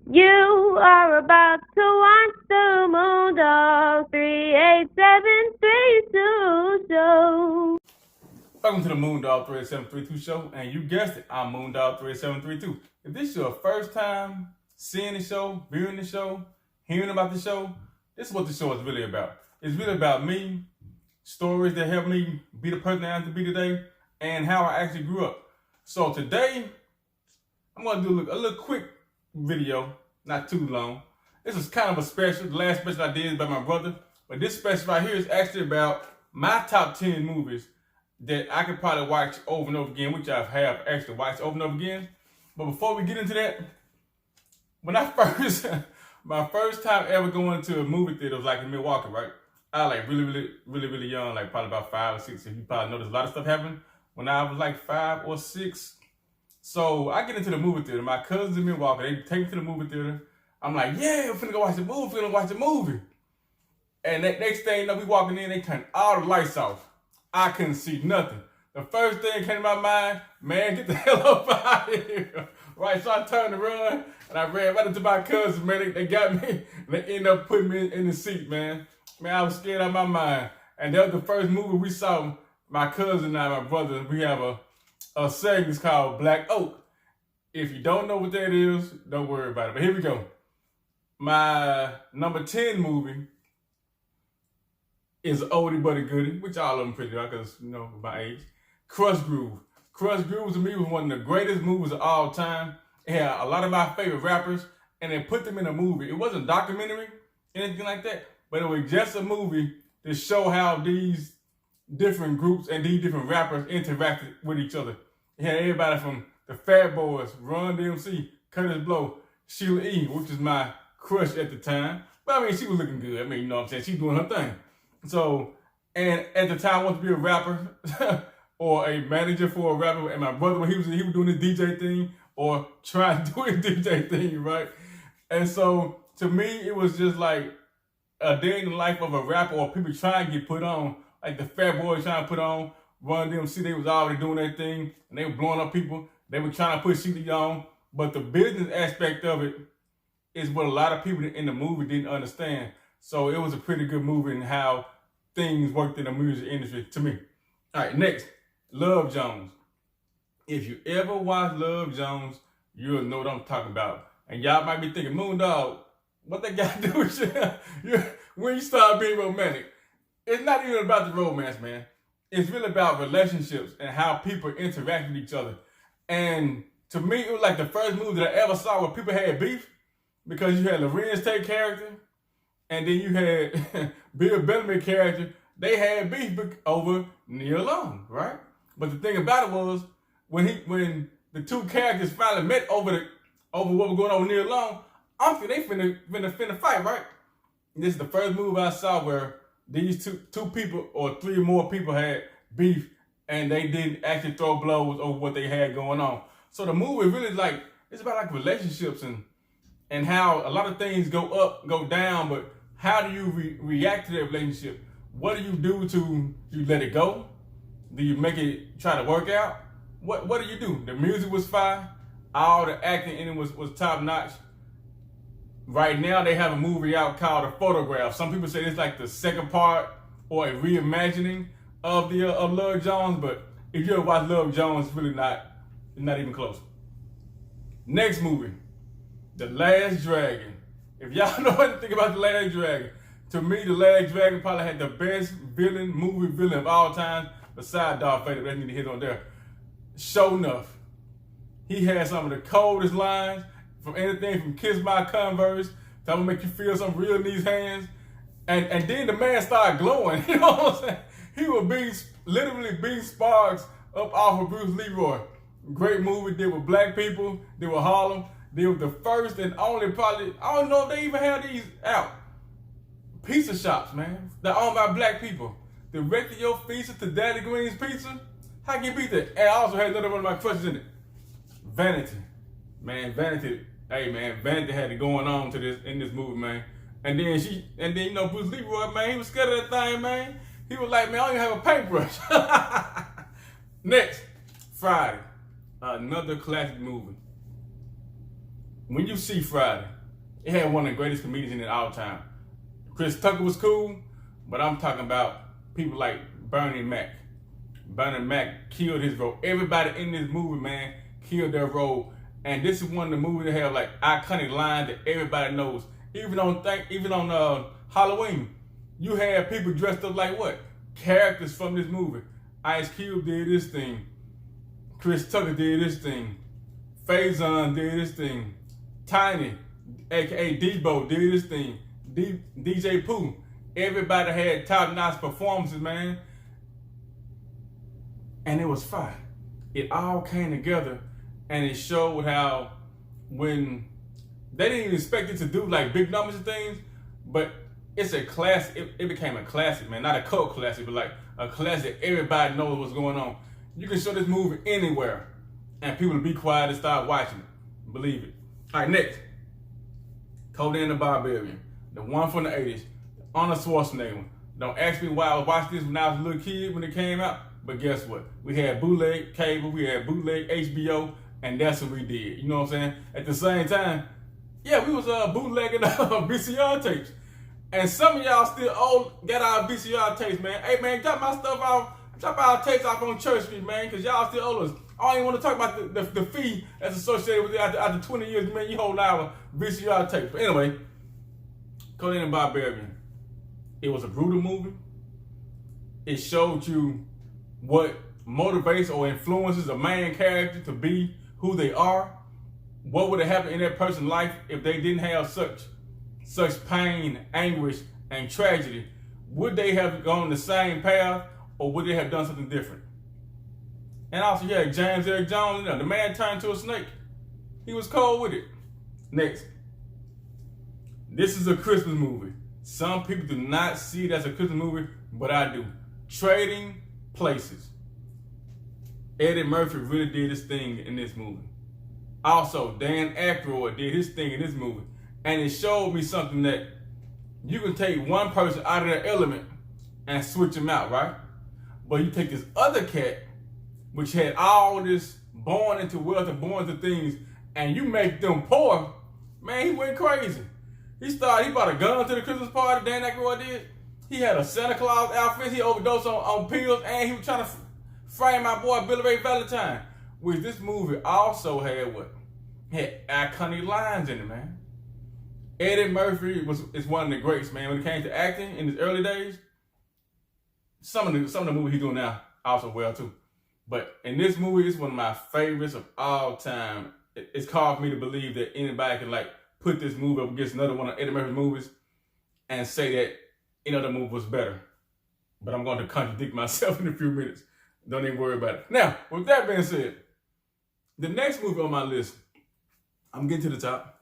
You are about to watch the MoonDog 38732 show. Welcome to the MoonDog38732 show, and you guessed it, I'm MoonDog38732. If this is your first time seeing the show, viewing the show, hearing about the show, this is what the show is really about. It's really about me, stories that help me be the person I am to be today, and how I actually grew up. So today, I'm going to do a little quick video, not too long. This is kind of a special. The last special I did is about my brother, but this special right here is actually about my top 10 movies that I could probably watch over and over again, which I have actually watched over and over again. But before we get into that, when I my first time ever going to a movie theater was like in Milwaukee, right? I was like really young, like probably about 5 or 6. If you probably noticed, a lot of stuff happened when I was like 5 or 6. So I get into the movie theater. My cousins in Milwaukee, they take me to the movie theater. I'm like, yeah, we're finna go watch the movie, And that next thing you know, we walking in, they turn all the lights off. I couldn't see nothing. The first thing came to my mind, man, get the hell up out of here. Right, so I turned to run, and I ran right into my cousins, man. They got me, and they ended up putting me in the seat, man. Man, I was scared out of my mind. And that was the first movie we saw, my cousin and I, my brother. We have a segment called Black Oak. If you don't know what that is, don't worry about it. But here we go. My number 10 movie is Oldie But a Goodie, which all of them pretty well, because, you know, my age. Crush Groove. Crush Groove to me was one of the greatest movies of all time. It had a lot of my favorite rappers, and they put them in a movie. It wasn't a documentary, anything like that, but it was just a movie to show how these different groups and these different rappers interacted with each other. It had everybody from the Fat Boys, Run DMC, Curtis Blow, Sheila E., which is my crush at the time. But I mean, she was looking good. I mean, you know what I'm saying? She's doing her thing. So, and at the time, I wanted to be a rapper or a manager for a rapper. And my brother, when he was doing his DJ thing or trying to do his DJ thing, right? And so, to me, it was just like a day in the life of a rapper or people trying to get put on. Like the Fat Boys trying to put on Run DMC, they was already doing their thing, and they were blowing up people. They were trying to put CD on. But the business aspect of it is what a lot of people in the movie didn't understand. So it was a pretty good movie and how things worked in the music industry to me. All right, next, Love Jones. If you ever watch Love Jones, you'll know what I'm talking about. And y'all might be thinking, Moondog, what that got to do with you? When you start being romantic, it's not even about the romance, man. It's really about relationships and how people interact with each other. And to me, it was like the first movie that I ever saw where people had beef, because you had Lorenz Tate character, and then you had Bill Bellamy character. They had beef over Neil Long, right? But the thing about it was, when the two characters finally met over what was going on with Neil Long, I'm thinking they finna fight, right? And this is the first movie I saw where these two people or three more people had beef, and they didn't actually throw blows over what they had going on. So the movie really it's about like relationships and how a lot of things go up, go down, but how do you react to that relationship? What do you do to you let it go? Do you make it try to work out? What do you do? The music was fire. All the acting in it was top notch. Right now they have a movie out called A Photograph. Some people say it's like the second part or a reimagining of Love Jones, but if you ever watch Love Jones, it's really not even close. Next movie, The Last Dragon. If y'all know anything about The Last Dragon, to me, The Last Dragon probably had the best movie villain of all time, besides Darth Vader. That need to hit on there. Sure enough, he had some of the coldest lines, from anything from Kiss My Converse, to I'm gonna make you feel something real in these hands. And then the man started glowing. You know what I'm saying? He was literally beating sparks up off of Bruce Leroy. Great movie. Did with black people. Did with Harlem. They were the first and only, probably, I don't know if they even have these out, pizza shops, man, that owned by black people. Directed your pizza to Daddy Green's Pizza. How can you beat that? And I also had another one of my crushes in it. Vanity. Man, Vanity. Hey, man, Vanity had it going on in this movie, man. And then you know, Bruce Leroy, man, he was scared of that thing, man. He was like, man, I don't even have a paintbrush. Next, Friday. Another classic movie. when you see Friday, it had one of the greatest comedians in it all time. Chris Tucker was cool, but I'm talking about people like Bernie Mac. Bernie Mac killed his role. Everybody in this movie, man, killed their role. And this is one of the movies that have like iconic lines that everybody knows. Even on Halloween, you have people dressed up like what? Characters from this movie. Ice Cube did this thing. Chris Tucker did this thing. Faison did this thing. Tiny, aka Debo, did this thing. DJ Pooh. Everybody had top-notch performances, man. And it was fire. It all came together, and it showed how when they didn't even expect it to do like big numbers and things, but it's a classic. It became a classic, man. Not a cult classic, but like a classic. Everybody knows what's going on. You can show this movie anywhere, and people will be quiet and start watching it. Believe it. All right, next. Conan the Barbarian, the one from the 80s, Arnold Schwarzenegger one. Don't ask me why I was watching this when I was a little kid when it came out, but guess what? We had bootleg cable, we had bootleg HBO, and that's what we did. You know what I'm saying? At the same time, yeah, we was bootlegging VCR tapes. And some of y'all still got our VCR tapes, man. Hey, man, drop our tapes off on Church Street, man, because y'all still owe us. I don't even want to talk about the fee that's associated with it after 20 years, man. You hold our VCR tapes. But anyway, Conan the Barbarian. It was a brutal movie. It showed you what motivates or influences a main character to be who they are. What would have happened in that person's life if they didn't have such pain, anguish, and tragedy? Would they have gone the same path, or would they have done something different? And also, yeah, James Earl Jones, the man turned to a snake. He was cold with it. Next. This is a Christmas movie. Some people do not see it as a Christmas movie, but I do. Trading Places. Eddie Murphy really did his thing in this movie. Also, Dan Aykroyd did his thing in this movie. And it showed me something that you can take one person out of their element and switch them out, right? But you take this other cat, which had all this born into wealth and born into things, and you make them poor, man, he went crazy. He brought a gun to the Christmas party, Dan Aykroyd did. He had a Santa Claus outfit, he overdosed on pills, and he was trying to frame my boy Billy Ray Valentine. Which this movie also had what? Had iconic lines in it, man. Eddie Murphy is one of the greats, man. When it came to acting in his early days, some of the movies he's doing now also well too. But in this movie, it's one of my favorites of all time. It's hard for me to believe that anybody can like put this movie up against another one of Eddie Murphy's movies and say that another movie was better. But I'm going to contradict myself in a few minutes. Don't even worry about it. Now, with that being said, the next movie on my list, I'm getting to the top.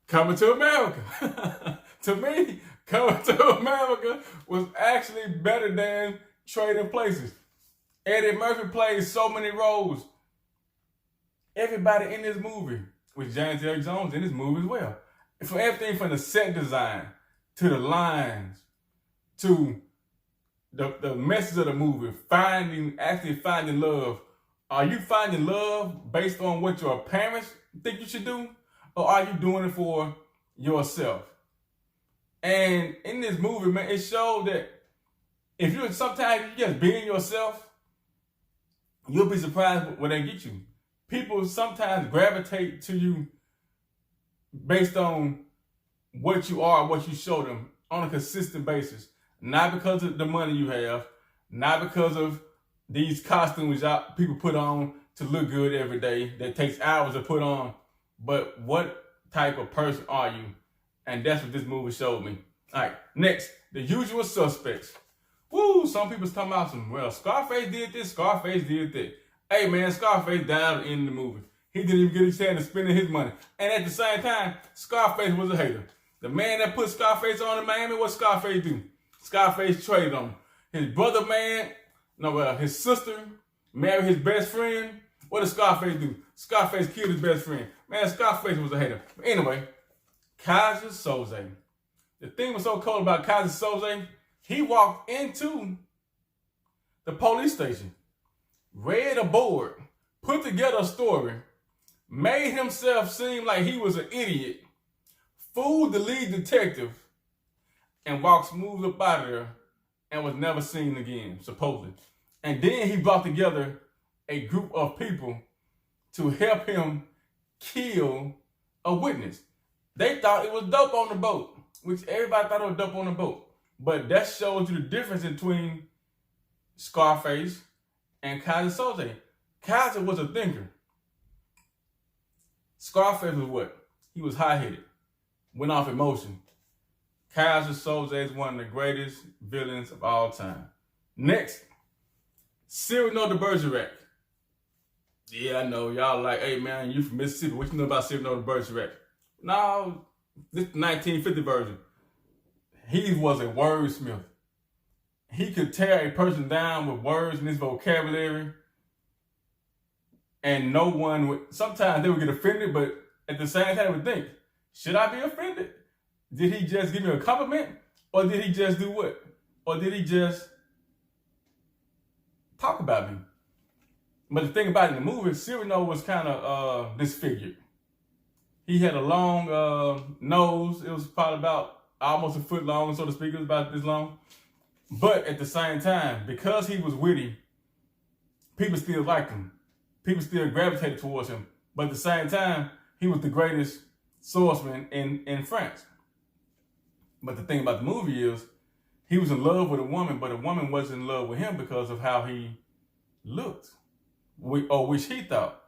Coming to America. To me, Coming to America was actually better than Trading Places. Eddie Murphy plays so many roles. Everybody in this movie, with James Earl Jones in this movie as well. For everything from the set design, to the lines, to the message of the movie, actually finding love. Are you finding love based on what your parents think you should do? Or are you doing it for yourself? And in this movie, man, it showed that if you sometimes you just being yourself, you'll be surprised when they get you. People sometimes gravitate to you based on what you are, what you show them on a consistent basis. Not because of the money you have, not because of these costumes people put on to look good every day that takes hours to put on, but what type of person are you? And that's what this movie showed me. All right, next, The Usual Suspects. Woo, some people's talking about well, Scarface did this, Scarface did that. Hey man, Scarface died in the movie. He didn't even get his chance to spending his money. And at the same time, Scarface was a hater. The man that put Scarface on in Miami, what Scarface do? Scarface traded on him. His brother, his sister married his best friend. What did Scarface do? Scarface killed his best friend. Man, Scarface was a hater. But anyway, Kaiser Soze. The thing was so cool about Kaiser Soze, he walked into the police station, read a board, put together a story, made himself seem like he was an idiot, fooled the lead detective, and walked smooth up out of there and was never seen again, supposedly. And then he brought together a group of people to help him kill a witness. They thought it was dope on the boat, which everybody thought it was dope on the boat. But that shows you the difference between Scarface and Kaiser Soze. Kaiser was a thinker. Scarface was what? He was high-headed, went off emotion. Kaiser Soze is one of the greatest villains of all time. Next, Cyrano de Bergerac. Yeah, I know. Y'all like, hey man, you from Mississippi. What you know about Cyrano de Bergerac? No, this is the 1950 version. He was a wordsmith. He could tear a person down with words in his vocabulary. And no one would, sometimes they would get offended, but at the same time they would think, should I be offended? Did he just give me a compliment? Or did he just do what? Or did he just talk about me? But the thing about it in the movie, Cyrano was kind of disfigured. He had a long nose. It was probably about almost a foot long, so to speak. It was about this long. But at the same time, because he was witty, people still liked him. People still gravitated towards him. But at the same time, he was the greatest swordsman in France. But the thing about the movie is, he was in love with a woman, but a woman wasn't in love with him because of how he looked, or which he thought.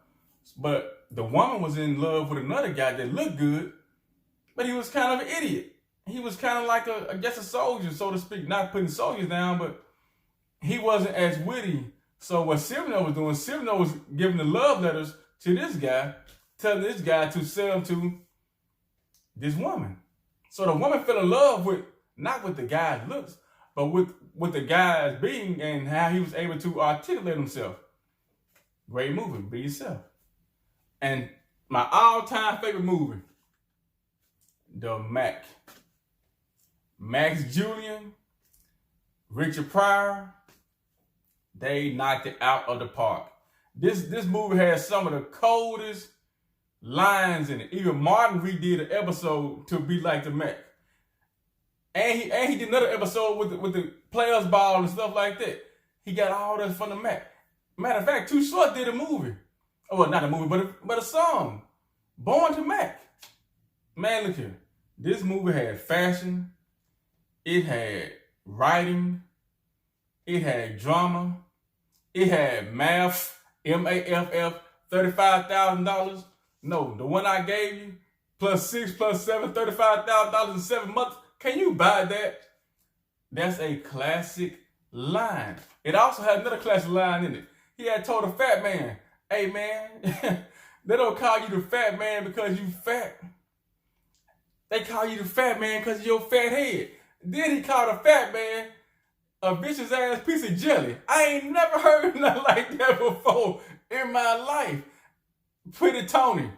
But the woman was in love with another guy that looked good, but he was kind of an idiot. He was kind of like a soldier, so to speak. Not putting soldiers down, but he wasn't as witty. So what Cyrano was doing, Cyrano was giving the love letters to this guy, telling this guy to sell him to this woman. So the woman fell in love with, not with the guy's looks, but with the guy's being and how he was able to articulate himself. Great movie, Be Yourself. And my all-time favorite movie, The Mac. Max Julian, Richard Pryor, they knocked it out of the park. This movie has some of the coldest lines in it. Even Martin redid an episode to be like the Mac. And he did another episode with the players ball and stuff like that. He got all that from the Mac. Matter of fact, Too Short did a movie. Oh, well, not a movie, but a song. Born to Mac. Man, look here. This movie had fashion. It had writing. It had drama. It had math, MAFF, $35,000. No, the one I gave you, plus 6 plus 7, $35,000 in 7 months. Can you buy that? That's a classic line. It also had another classic line in it. He had told a fat man, hey man, they don't call you the fat man because you fat. They call you the fat man because of your fat head. Then he called a fat man a vicious ass piece of jelly. I ain't never heard nothing like that before in my life. Pretty Tony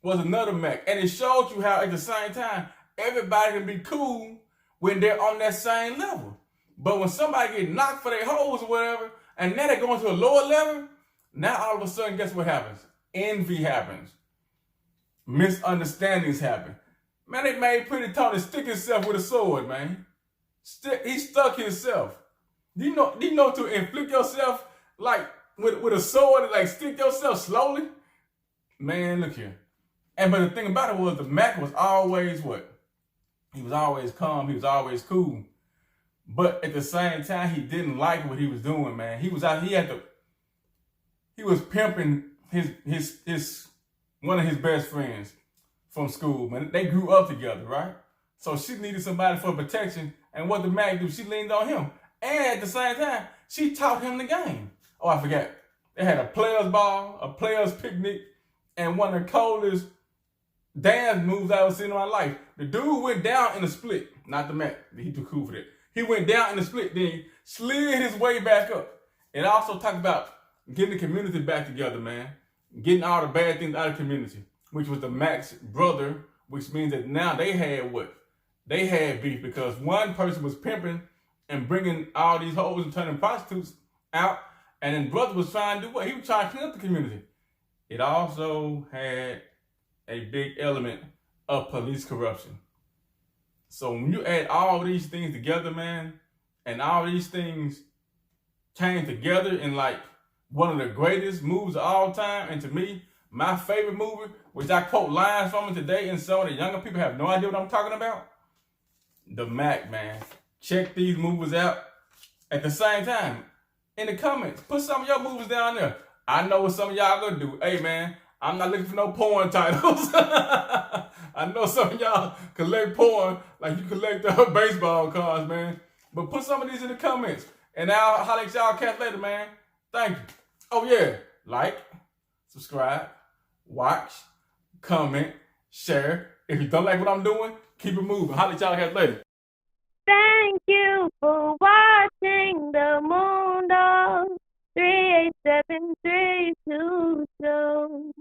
was another Mac. And it showed you how at the same time, everybody can be cool when they're on that same level. But when somebody get knocked for their hoes or whatever, and now they're going to a lower level, now all of a sudden, guess what happens? Envy happens. Misunderstandings happen. Man, they made Pretty Tony stick himself with a sword, man. He stuck himself. Do you know to inflict yourself like with a sword and like stick yourself slowly? Man, look here. But the thing about it was the Mac was always what? He was always calm. He was always cool. But at the same time, he didn't like what he was doing, man. He was out. He was pimping his one of his best friends from school, man. They grew up together, right? So she needed somebody for protection. And what did Mac do? She leaned on him. And at the same time, she taught him the game. Oh, I forgot. They had a players ball, a players picnic, and one of the coldest dance moves I ever seen in my life. The dude went down in a split. Not the Mac. He too cool for that. He went down in a split, then slid his way back up. It also talked about getting the community back together, man. Getting all the bad things out of the community, which was the Mac's brother, which means that now they had what? They had beef because one person was pimping and bringing all these hoes and turning prostitutes out, and then brother was trying to do what? He was trying to clean up the community. it also had a big element of police corruption. So when you add all these things together, man, and all these things came together in like one of the greatest movies of all time, and to me, my favorite movie, which I quote lines from it today, and some of the younger people have no idea what I'm talking about. The Mac, man. Check these movies out. At the same time, in the comments, put some of your movies down there. I know what some of y'all gonna do. Hey, man, I'm not looking for no porn titles. I know some of y'all collect porn like you collect baseball cards, man. But put some of these in the comments. And I'll holler at y'all cats later, man. Thank you. Oh, yeah. Like, subscribe, watch, comment, share. If you don't like what I'm doing, keep it moving. Holler at y'all cats later. Thank you for watching the MoonDog38732.